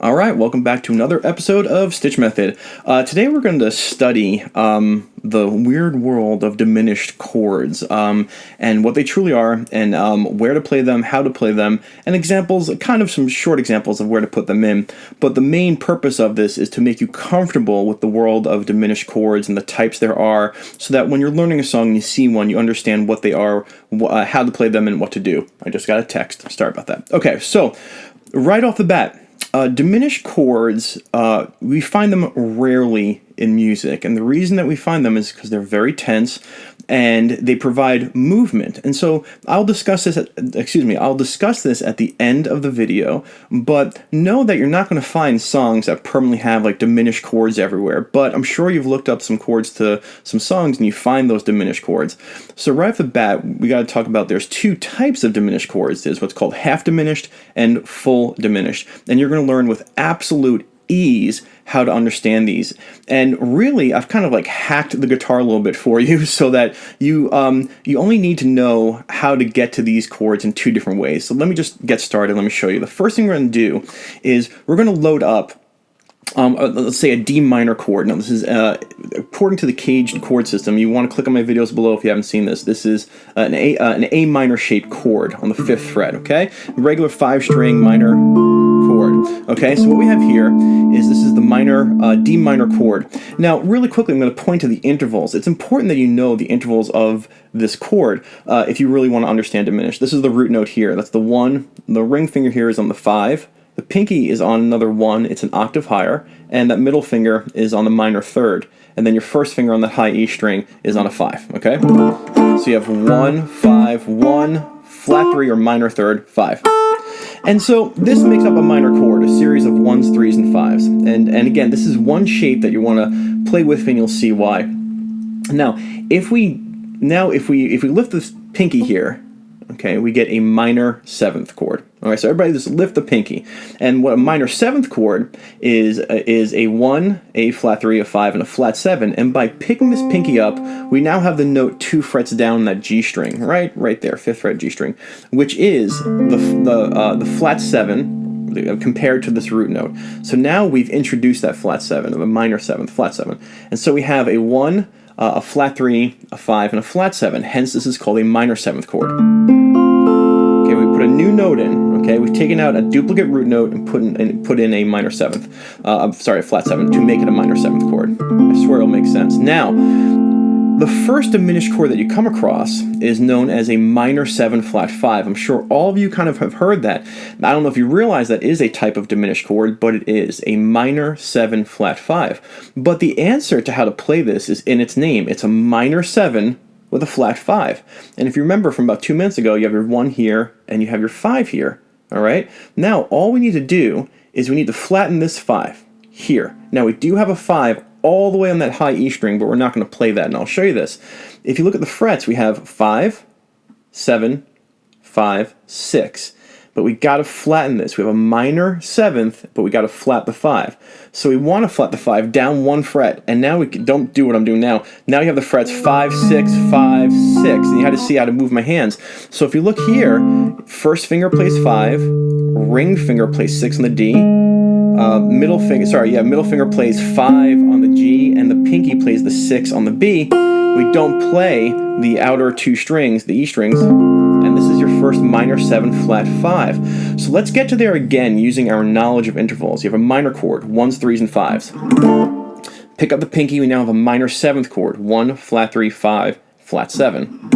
All right, welcome back to another episode of Stitch Method. Today we're going to study the weird world of diminished chords and what they truly are, and where to play them, how to play them, and examples, kind of some short examples of where to put them in. But the main purpose of this is to make you comfortable with the world of diminished chords and the types there are, so that when you're learning a song and you see one, you understand what they are, how to play them, and what to do. I just got a text. Sorry about that. Okay, so right off the bat, diminished chords, we find them rarely in music, and the reason that we find them is because they're very tense and they provide movement. And so I'll discuss this at the end of the video, but know that you're not going to find songs that permanently have like diminished chords everywhere. But I'm sure you've looked up some chords to some songs and you find those diminished chords. So right off the bat, we got to talk about there's two types of diminished chords. There's what's called half diminished and full diminished. And you're going to learn with absolute ease how to understand these. And really, I've kind of like hacked the guitar a little bit for you so that you only need to know how to get to these chords in two different ways. So let me just get started. Let me show you. The first thing we're going to do is we're going to load up let's say a D minor chord. Now this is according to the CAGED chord system. You want to click on my videos below if you haven't seen this. This is an A minor shaped chord on the 5th fret, okay? Regular 5-string minor chord. Okay, so what we have here is this is the minor D minor chord. Now, really quickly, I'm going to point to the intervals. It's important that you know the intervals of this chord if you really want to understand diminished. This is the root note here. That's the 1. The ring finger here is on the 5. The pinky is on another 1, it's an octave higher, and that middle finger is on the minor 3rd, and then your first finger on the high E string is on a 5, okay? So you have 1, 5, 1, flat 3 or minor 3rd, 5. And so this makes up a minor chord, a series of 1s, 3s, and 5s. And again, this is one shape that you want to play with, and you'll see why. Now, if we lift this pinky here, okay, we get a minor 7th chord. All right, so everybody just lift the pinky. And what a minor 7th chord is a 1, a flat 3, a 5, and a flat 7. And by picking this pinky up, we now have the note 2 frets down that G string, right there, 5th fret G string, which is the flat 7 compared to this root note. So now we've introduced that flat 7 of a minor 7th, flat 7. And so we have a 1, a flat 3, a 5, and a flat 7. Hence, this is called a minor 7th chord. Okay, we put a new note in. Okay, we've taken out a duplicate root note and put in a minor 7th. A flat 7 to make it a minor 7th chord. I swear it'll make sense. Now, the first diminished chord that you come across is known as a minor 7 flat 5. I'm sure all of you kind of have heard that. I don't know if you realize that is a type of diminished chord, but it is a minor 7 flat 5. But the answer to how to play this is in its name. It's a minor 7 with a flat 5. And if you remember from about 2 minutes ago, you have your 1 here and you have your 5 here. All right? Now, all we need to do is we need to flatten this 5 here. Now, we do have a 5 all the way on that high E string, but we're not going to play that, and I'll show you this. If you look at the frets, we have 5, 7, 5, 6. But we got to flatten this. We have a minor 7th, but we got to flat the 5. So we want to flat the 5 down 1 fret, and now we don't do what I'm doing now. Now you have the frets 5, 6, 5, 6, and you had to see how to move my hands. So if you look here, first finger plays 5, ring finger plays 6 on the D, middle finger plays 5 on the G, and the pinky plays the 6 on the B. We don't play the outer 2 strings, the E strings, and this is your first minor 7 flat 5. So let's get to there again using our knowledge of intervals. You have a minor chord, 1s, 3s, and 5s. Pick up the pinky, we now have a minor 7th chord, 1, flat 3, 5, flat 7.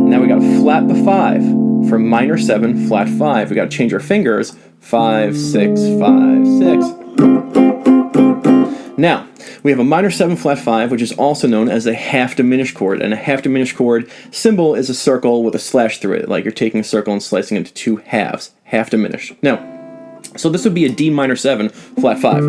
Now we got to flat the 5 for minor 7, flat 5. We got to change our fingers, 5, 6, 5, 6. Now, we have a minor 7 flat 5, which is also known as a half diminished chord. And a half diminished chord symbol is a circle with a slash through it, like you're taking a circle and slicing it into 2 halves. Half diminished. Now, so this would be a D minor 7 flat 5.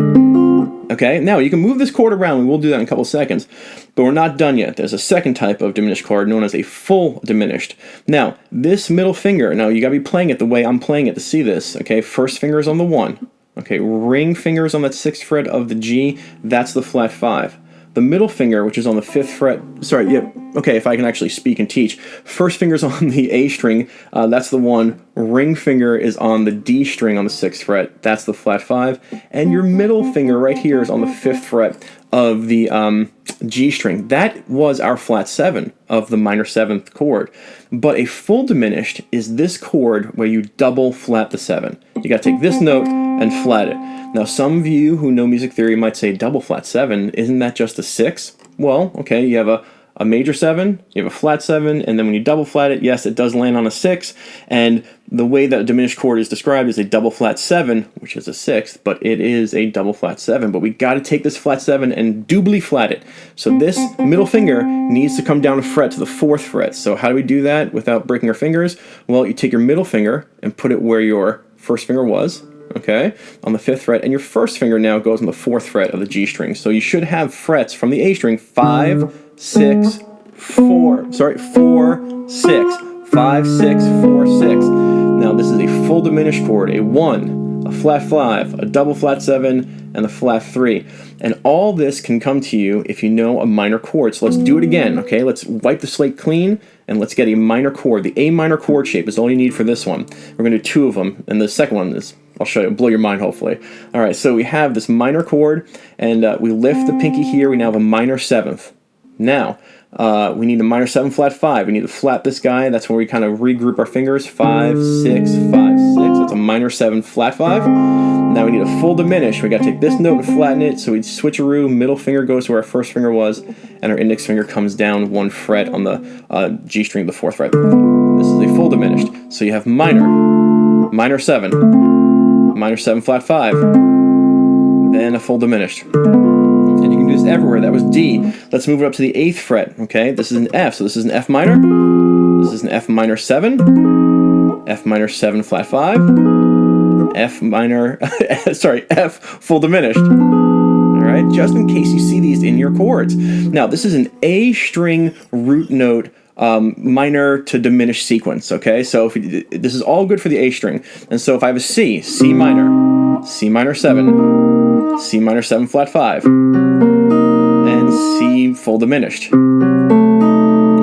Okay, now you can move this chord around. We will do that in a couple seconds, but we're not done yet. There's a second type of diminished chord known as a full diminished. Now, this middle finger, now you got to be playing it the way I'm playing it to see this. Okay, first finger is on the 1. Okay, ring fingers on that 6th fret of the G, that's the flat 5. the middle finger, which is on the 5th fret, sorry, yeah, okay, if I can actually speak and teach. First finger's on the A string, that's the 1. Ring finger is on the D string on the 6th fret, that's the flat 5. And your middle finger right here is on the 5th fret of the G string. That was our flat 7 of the minor 7th chord. But a full diminished is this chord where you double flat the 7. You got to take this note and flat it. Now, some of you who know music theory might say double flat 7, isn't that just a 6? Well, okay, you have a major 7, you have a flat 7, and then when you double flat it, yes, it does land on a 6, and the way that a diminished chord is described is a double flat 7, which is a 6th, but it is a double flat 7, but we got to take this flat 7 and doubly flat it. So this middle finger needs to come down a fret to the 4th fret. So how do we do that without breaking our fingers? Well, you take your middle finger and put it where your first finger was, okay, on the 5th fret, and your first finger now goes on the 4th fret of the G string. So you should have frets from the A string 5, 6, 4, 6, 5, 6, 4, 6. Now this is a full diminished chord, a 1, a flat 5, a double flat 7, and a flat 3. And all this can come to you if you know a minor chord. So let's do it again, okay? Let's wipe the slate clean, and let's get a minor chord. The A minor chord shape is all you need for this one. We're going to do 2 of them, and the second one is, I'll show you, blow your mind hopefully. All right, so we have this minor chord, and we lift the pinky here. We now have a minor 7th. Now, we need a minor 7 flat 5. We need to flat this guy. That's where we kind of regroup our fingers. 5, 6, 5, 6. That's a minor 7 flat 5. Now we need a full diminish. We got to take this note and flatten it. So we switcheroo. Middle finger goes to where our first finger was, and our index finger comes down 1 fret on the G string, the 4th fret. This is a full diminished. So you have minor 7, minor 7 flat 5, then a full diminished. And you can do this everywhere. That was D. Let's move it up to the 8th fret, okay? This is an F, so this is an F minor. This is an F minor 7, F minor 7 flat 5, F minor, sorry, F full diminished. All right, just in case you see these in your chords. Now, this is an A string root note minor to diminished sequence, okay? So this is all good for the A string. And so if I have a C, C minor 7, C minor 7 flat 5, and C full diminished. All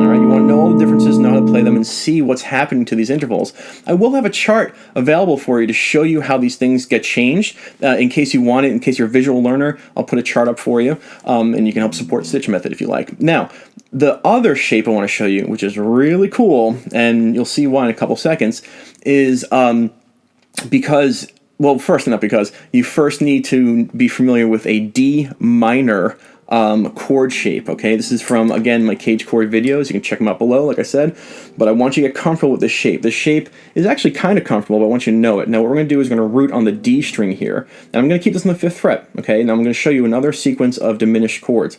right, you want to know all the differences, know how to play them, and see what's happening to these intervals. I will have a chart available for you to show you how these things get changed. In case you want it, in case you're a visual learner, I'll put a chart up for you, and you can help support Stitch Method if you like. Now, the other shape I want to show you, which is really cool, and you'll see why in a couple seconds, is because, well, first, not because, you first need to be familiar with a D minor chord shape, okay? This is from, again, my CAGED chord videos. You can check them out below, like I said. But I want you to get comfortable with this shape. This shape is actually kind of comfortable, but I want you to know it. Now, what we're going to do is we're going to root on the D string here. And I'm going to keep this on the 5th fret, okay? Now, I'm going to show you another sequence of diminished chords.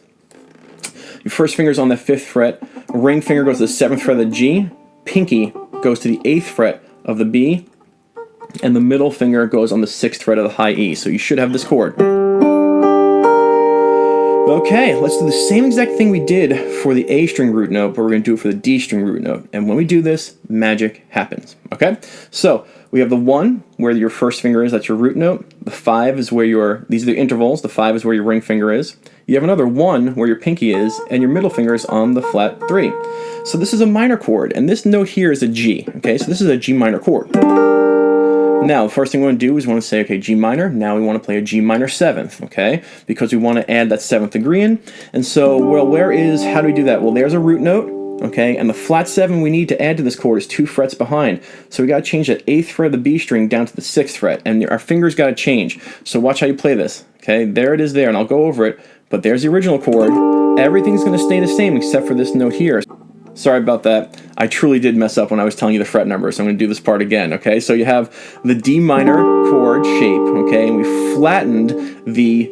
Your first finger's on the 5th fret. Ring finger goes to the 7th fret of the G. Pinky goes to the 8th fret of the B. And the middle finger goes on the 6th fret of the high E. So you should have this chord. Okay, let's do the same exact thing we did for the A string root note, but we're going to do it for the D string root note. And when we do this, magic happens, okay? So we have the 1 where your first finger is, that's your root note. The 5 is where these are the intervals. The 5 is where your ring finger is. You have another 1 where your pinky is, and your middle finger is on the flat 3. So this is a minor chord, and this note here is a G, okay? So this is a G minor chord. Now, the first thing we want to do is we want to say, okay, G minor. Now we want to play a G minor 7th, okay? Because we want to add that 7th degree in. And so, well, how do we do that? Well, there's a root note, okay? And the flat 7 we need to add to this chord is 2 frets behind. So we got to change that 8th fret of the B string down to the 6th fret. And our fingers got to change. So watch how you play this, okay? There it is there, and I'll go over it. But there's the original chord. Everything's going to stay the same except for this note here. Sorry about that. I truly did mess up when I was telling you the fret number, so I'm going to do this part again, okay? So you have the D minor chord shape, okay? And we flattened the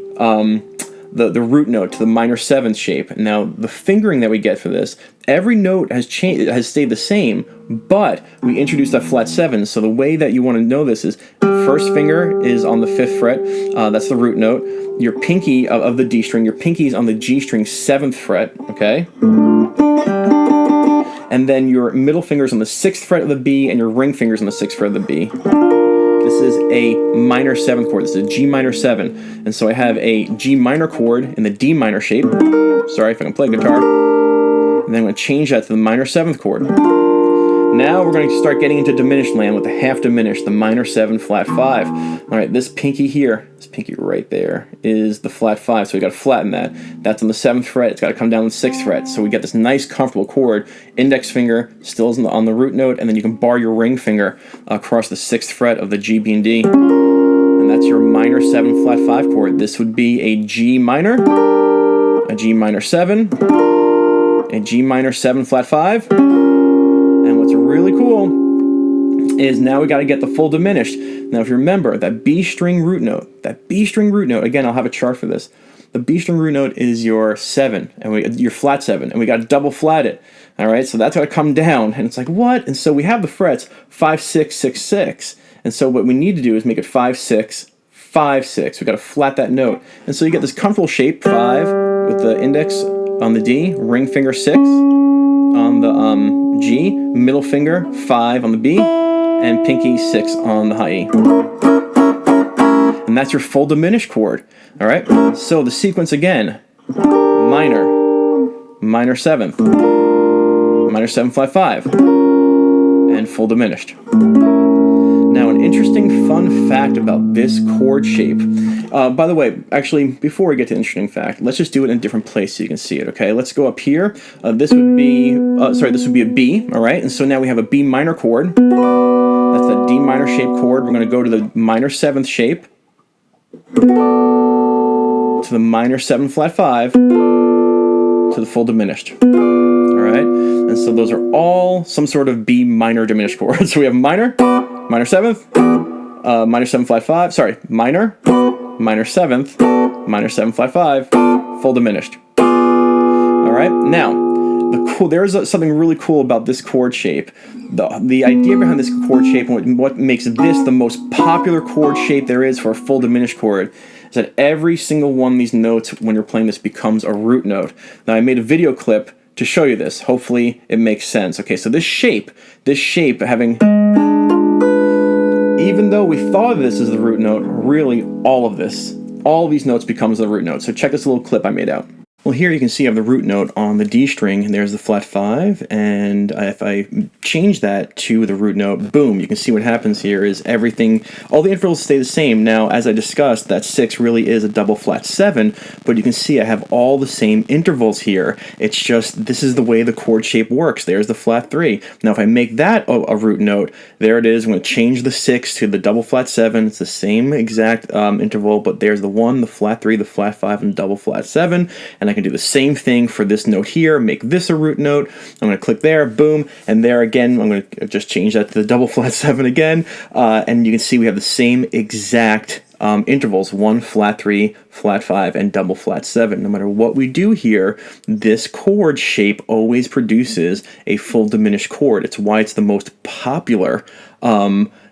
root note to the minor 7th shape. Now, the fingering that we get for this, every note has stayed the same, but we introduced that flat 7. So the way that you want to know this is the first finger is on the 5th fret. That's the root note. Your pinky of the D string, your pinky is on the G string 7th fret, okay? And then your middle finger's on the 6th fret of the B, and your ring finger's on the 6th fret of the B. The this is a minor 7th chord. This is a G minor 7. And so I have a G minor chord in the D minor shape. Sorry if I can play guitar. And then I'm going to change that to the minor 7th chord. Now we're going to start getting into diminished land with the half diminished, the minor 7 flat 5. All right, this pinky here, this pinky right there, is the flat 5, so we got to flatten that. That's on the 7th fret, it's got to come down to the 6th fret, so we get this nice comfortable chord. Index finger still is on the root note, and then you can bar your ring finger across the 6th fret of the G, B, and D. And that's your minor 7 flat 5 chord. This would be a G minor, a G minor 7, a G minor 7 flat 5. And what's really cool is now we got to get the full diminished. Now if you remember, that B string root note, again, I'll have a chart for this. The B string root note is your 7, and your flat 7, and we got to double flat it. All right, so that's got to come down, and it's like, what? And so we have the frets 5, 6, 6, 6. And so what we need to do is make it 5, 6, 5, 6. We got to flat that note. And so you get this comfortable shape, 5 with the index on the D, ring finger 6 on the G, middle finger 5 on the B, and pinky 6 on the high E. And that's your full diminished chord. All right, so the sequence again: minor, minor 7th, minor 7 flat 5, and full diminished. Now, an interesting fun fact about this chord shape. By the way, actually, before we get to the interesting fact, let's just do it in a different place so you can see it, okay? Let's go up here. This would be a B, all right? And so now we have a B minor chord. That's a D minor shaped chord. We're going to go to the minor 7th shape, to the minor 7 flat 5, to the full diminished. All right? And so those are all some sort of B minor diminished chords. So we have minor, minor 7th, minor 7 flat 5, sorry, minor, minor 7th, minor 7 flat 5, full diminished. All right, now, there's something really cool about this chord shape. The idea behind this chord shape and what makes this the most popular chord shape there is for a full diminished chord is that every single one of these notes when you're playing this becomes a root note. Now, I made a video clip to show you this. Hopefully it makes sense. Okay, so this shape having, even though we thought of this as the root note, really all of these notes becomes the root note. So check this little clip I made out. Well, here you can see I have the root note on the D string, and there's the flat 5, and if I change that to the root note, boom, you can see what happens here is everything, all the intervals stay the same. Now, as I discussed, that 6 really is a double flat 7, but you can see I have all the same intervals here. It's just, this is the way the chord shape works. There's the flat 3. Now, if I make that a root note, there it is. I'm going to change the 6 to the double flat 7. It's the same exact interval, but there's the 1, the flat 3, the flat 5, and double flat 7, and I can do the same thing for this note here, make this a root note. I'm going to click there, boom, and there again, I'm going to just change that to the double flat 7 again, and you can see we have the same exact intervals, 1, flat 3, flat 5, and double flat 7. No matter what we do here, this chord shape always produces a full diminished chord. It's why it's the most popular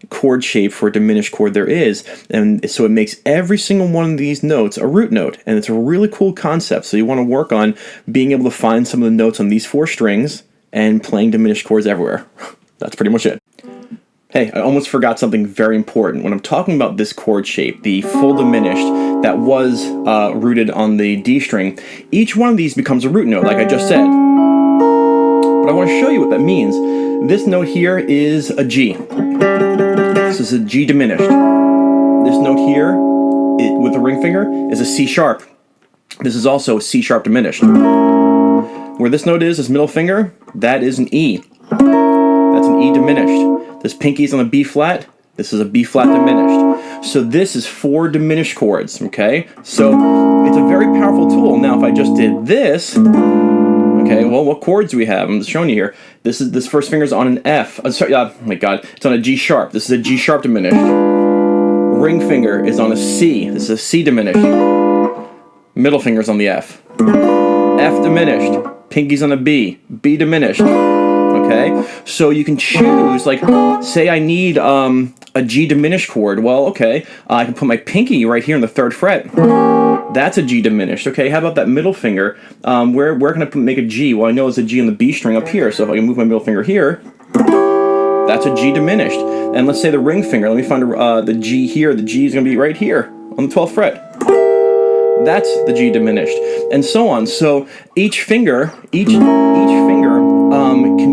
chord shape for a diminished chord there is, and so it makes every single one of these notes a root note, and it's a really cool concept. So you want to work on being able to find some of the notes on these 4 strings and playing diminished chords everywhere. That's pretty much it. Hey, I almost forgot something very important. When I'm talking about this chord shape, the full diminished that was rooted on the D string, each one of these becomes a root note, like I just said. But I want to show you what that means. This note here is a G. This is a G diminished. This note here, with the ring finger, is a C sharp. This is also a C sharp diminished. Where this note is, this middle finger, that is an E. That's an E diminished. This pinky's on a B flat. This is a B flat diminished. So this is 4 diminished chords, okay? So it's a very powerful tool. Now, if I just did this, okay, well, what chords do we have? I'm just showing you here. This first finger's on an F. Oh my God, it's on a G sharp. This is a G sharp diminished. Ring finger is on a C. This is a C diminished. Middle finger's on the F. F diminished. Pinky's on a B. B diminished. Okay, so you can choose, like, say I need a G diminished chord. Well, okay, I can put my pinky right here in the 3rd fret. That's a G diminished. Okay, how about that middle finger? Where can I make a G? Well, I know it's a G on the B string up here, so if I can move my middle finger here, That's a G diminished. And let's say the ring finger. Let me find the G here. The G is going to be right here on the 12th fret. That's the G diminished, and so on. So each finger can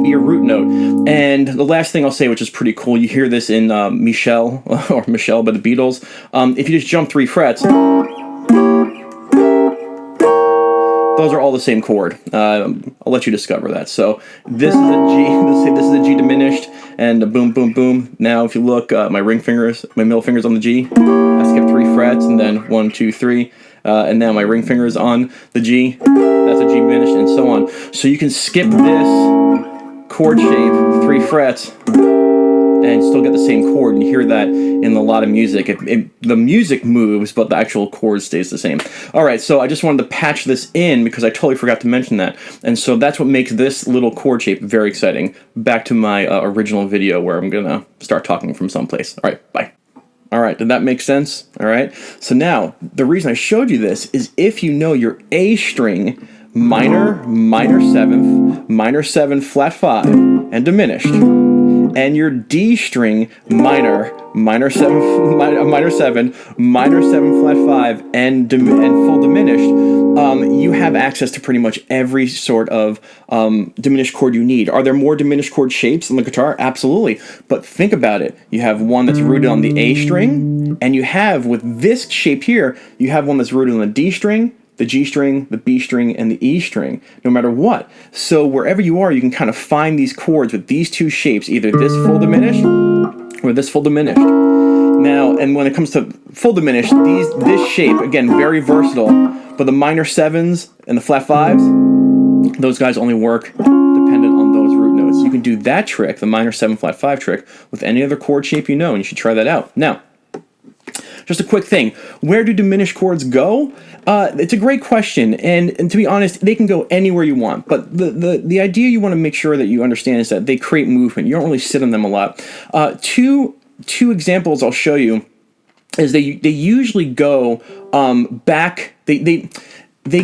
be a root note. And the last thing I'll say, which is pretty cool, you hear this in Michelle by the Beatles. If you just jump 3 frets, those are all the same chord. I'll let you discover that. So this is a G. This is a G diminished, and a boom, boom, boom. Now, if you look, my middle fingers on the G. I skip 3 frets, and then 1, 2, 3. And now my ring finger is on the G. That's a G diminished, and so on. So you can skip this chord shape 3 frets and still get the same chord. And you hear that in a lot of music. The music moves, but the actual chord stays the same. All right, so I just wanted to patch this in because I totally forgot to mention that. And so that's what makes this little chord shape very exciting. Back to my original video where I'm going to start talking from someplace. All right, bye. All right, did that make sense? All right, so now the reason I showed you this is if you know your A string, minor 7th, minor 7 flat 5, and diminished, and your D string, minor 7, minor 7 flat 5, and full diminished, you have access to pretty much every sort of diminished chord you need. Are there more diminished chord shapes on the guitar? Absolutely. But think about it. You have one that's rooted on the A string, and you have, with this shape here, you have one that's rooted on the D string, the G string, the B string, and the E string, no matter what. So wherever you are, you can kind of find these chords with these two shapes, either this full diminished or this full diminished. Now, and when it comes to full diminished, this shape, again, very versatile, but the minor 7s and the flat 5s, those guys only work dependent on those root notes. You can do that trick, the minor 7 flat 5 trick, with any other chord shape you know, and you should try that out. Now, just a quick thing. Where do diminished chords go? It's a great question, and to be honest, they can go anywhere you want. But the idea you want to make sure that you understand is that they create movement. You don't really sit on them a lot. Two examples I'll show you is they usually go back. They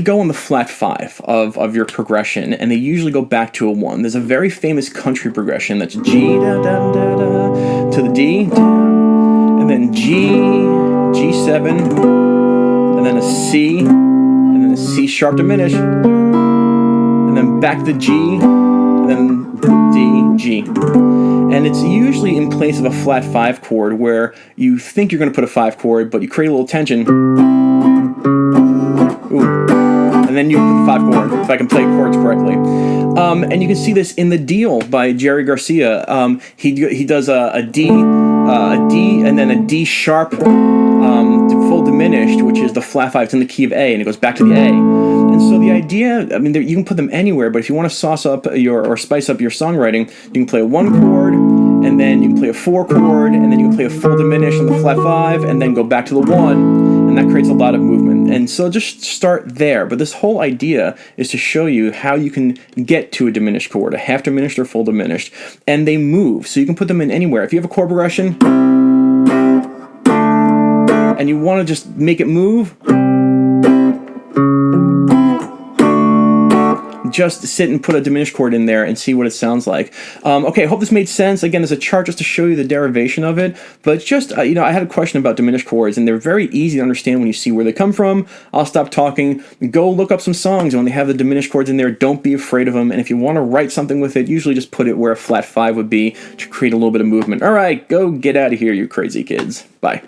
go on the flat 5 of your progression, and they usually go back to a 1. There's a very famous country progression that's G da da da da to the D, and then G7, and then a C, and then a C sharp diminished, and then back to G, and then D, G. And it's usually in place of a flat 5 chord where you think you're going to put a 5 chord, but you create a little tension. Ooh. And then you put the 5 chord, if I can play chords correctly. And you can see this in The Deal by Jerry Garcia. He does a D, and then a D sharp full diminished, which is the flat 5. It's in the key of A, and it goes back to the A. And so the idea, I mean, you can put them anywhere, but if you want to sauce up or spice up your songwriting, you can play a 1 chord, and then you can play a 4 chord, and then you can play a full diminished on the flat 5, and then go back to the 1, and that creates a lot of movement. And so just start there. But this whole idea is to show you how you can get to a diminished chord, a half diminished or full diminished, and they move. So you can put them in anywhere. If you have a chord progression and you want to just make it move, just sit and put a diminished chord in there and see what it sounds like. Okay, I hope this made sense. Again, there's a chart just to show you the derivation of it, but just, I had a question about diminished chords, and they're very easy to understand when you see where they come from. I'll stop talking. Go look up some songs, and when they have the diminished chords in there, don't be afraid of them, and if you want to write something with it, usually just put it where a flat 5 would be to create a little bit of movement. All right, go get out of here, you crazy kids. Bye.